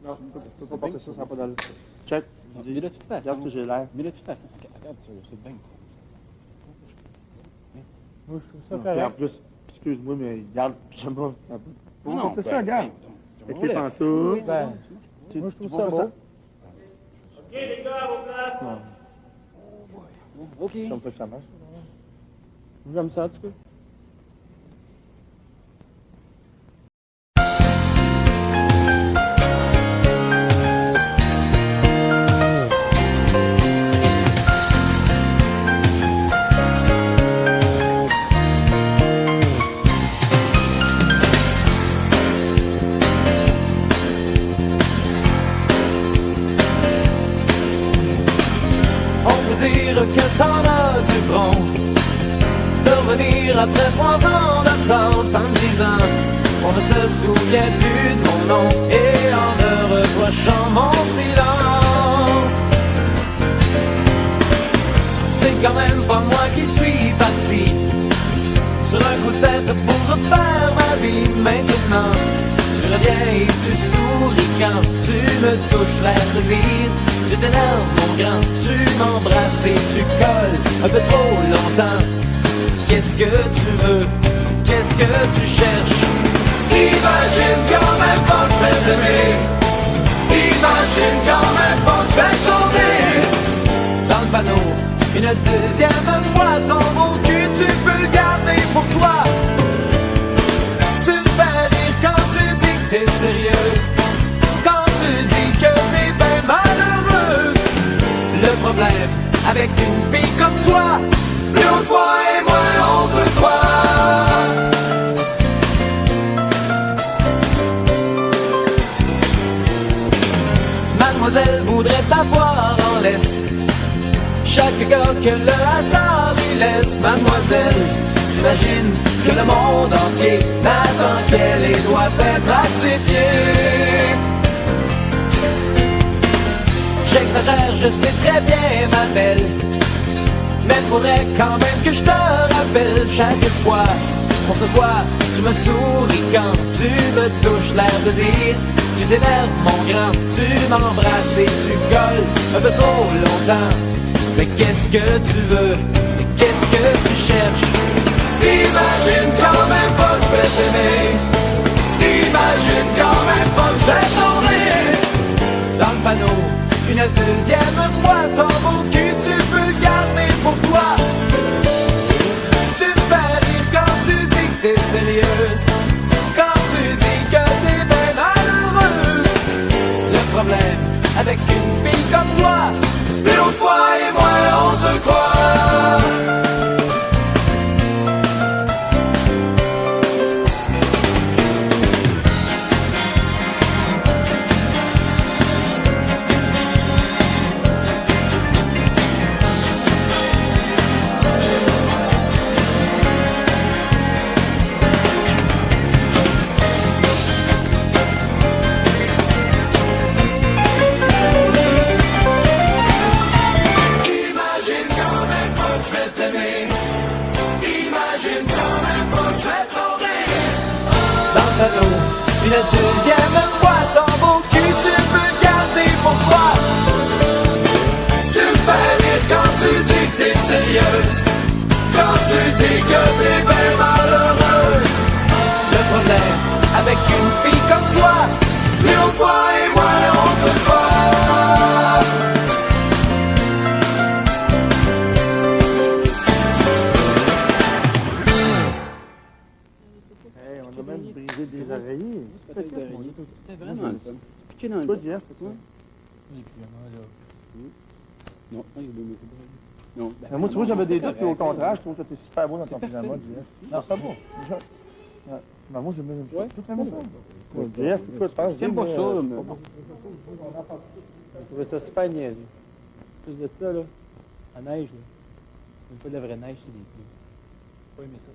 Non, tu peux pas porter ça, ça va pas dans le... Check. Mais de toute façon... Regarde ce que j'ai l'air. Mais de toute façon... Regarde ça, c'est bien. Moi, je trouve ça Et en correct. plus, excuse-moi, mais regarde, j'aime pas. On Non, porter ça, regarde. Avec les on pantoufles. Ben, Tu- moi, je tu trouve vois ça pas beau. OK, les gars, à vos places. Non, OK. comme ça que ça marche. J'aime ça, en tout cas. On peut dire que t'en as du front de revenir après 3 ans d'absence en me disant on ne se souvient plus de mon nom et en me reprochant mon silence. C'est quand même pas moi qui suis parti sur un coup de tête pour refaire ma vie. Maintenant tu reviens et tu souris quand tu me touches, l'air de dire tu t'énerves mon grand, tu m'embrasses et tu colles un peu trop longtemps. Qu'est-ce que tu veux? Qu'est-ce que tu cherches? Imagine quand même pas que je vais t'aimer. Imagine quand même pas que je vais tomber dans le panneau une deuxième fois. Ton beau cul, tu peux le garder pour toi. Tu me fais rire quand tu dis que t'es sérieuse, quand tu dis que t'es bien malheureuse. Le problème avec une fille comme toi, plus on te voit et moins on veut toi. Mademoiselle voudrait t'avoir en laisse. Chaque gars que le hasard lui laisse. Mademoiselle s'imagine que le monde entier attend qu'elle et doit être à ses pieds. J'exagère, je sais très bien ma belle, mais faudrait quand même que je te rappelle. Chaque fois qu'on se voit, tu me souris quand tu me touches, l'air de dire tu t'énerves mon grand, tu m'embrasses et tu colles un peu trop longtemps. Mais qu'est-ce que tu veux? Mais qu'est-ce que tu cherches? Imagine quand même pas que je vais t'aimer. Imagine quand même pas que je vais tomber dans le panneau une deuxième fois. Ton beau cul, tu peux le garder pour toi. Tu me fais rire quand tu dis que t'es sérieuse, quand tu dis que t'es bien malheureuse. Le problème avec une fille comme toi, plus on te voit et moins on te croit. Une deuxième fois, ton beau cul, tu peux le garder pour toi. Tu me fais rire quand tu dis que t'es sérieuse, quand tu dis que t'es bien malheureuse. Le problème avec une fille comme toi, plus on te voit et moins on te croit. Hey, on a même brisé des oreillers. C'était vraiment le fun. Pitcher dans le Toi, dos. Jeff, c'est quoi? Les pyjamas, là. Non, il est beau, mais c'est pas... Non, Mais moi, tu vois, j'avais des doutes, puis au correct. contraire, je trouve que t'es super beau dans ton pyjama, parfait. Jeff. Non, c'est pas beau. Ouais. Ben, moi, j'aime bien Ouais. tout le monde. Jeff, écoute, pense. J'aime pas ça, mais... J'ai trouvé ça super niaiseux. Plus de ça, là, la neige, là. C'est même pas de la vraie neige, c'est des pluies. J'ai pas aimé ça.